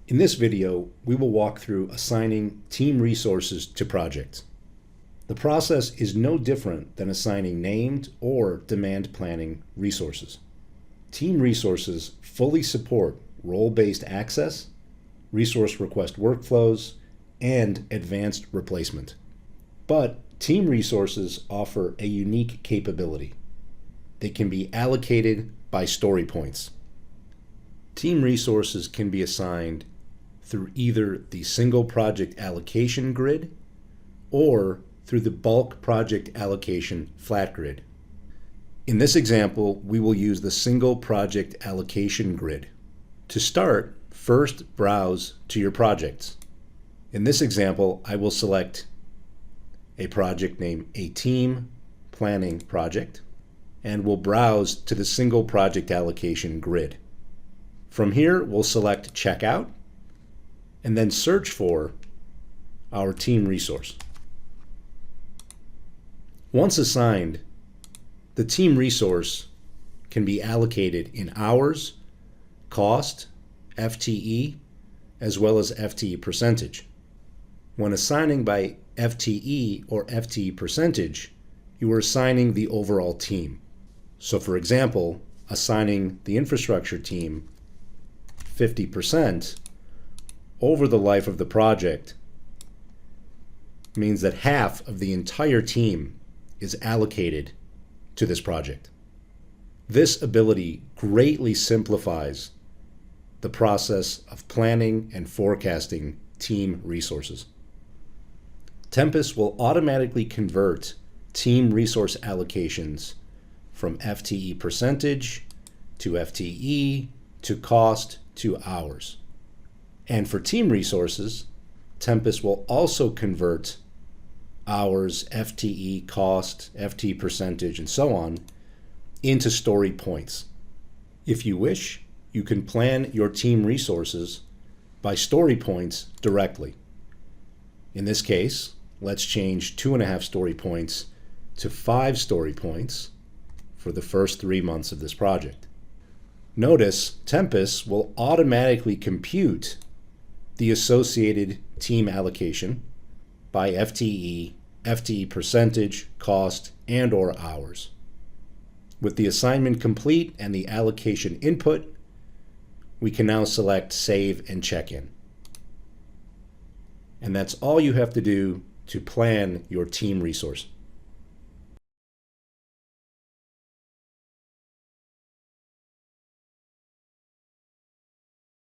In this video, we will walk through assigning team resources to projects. The process is no different than assigning named or demand planning resources. Team resources fully support role-based access, resource request workflows, and advanced replacement. But team resources offer a unique capability. They can be allocated by story points. Team resources can be assigned through either the Single Project Allocation Grid or through the Bulk Project Allocation Flat Grid. In this example, we will use the Single Project Allocation Grid. To start, first browse to your projects. In this example, I will select a project named A Team Planning Project and will browse to the Single Project Allocation Grid. From here, we'll select Checkout and then search for our team resource. Once assigned, the team resource can be allocated in hours, cost, FTE, as well as FTE percentage. When assigning by FTE or FTE percentage, you are assigning the overall team. So for example, assigning the infrastructure team 50% over the life of the project means that half of the entire team is allocated to this project. This ability greatly simplifies the process of planning and forecasting team resources. Tempus will automatically convert team resource allocations from FTE percentage to FTE to cost to hours. And for team resources, Tempus will also convert hours, FTE, cost, FTE percentage, and so on into story points. If you wish, you can plan your team resources by story points directly. In this case, let's change 2.5 story points to 5 story points for the first 3 months of this project. Notice Tempus will automatically compute the associated team allocation by FTE, FTE percentage, cost, and/or hours. With the assignment complete and the allocation input, we can now select Save and Check-in. And that's all you have to do to plan your team resource.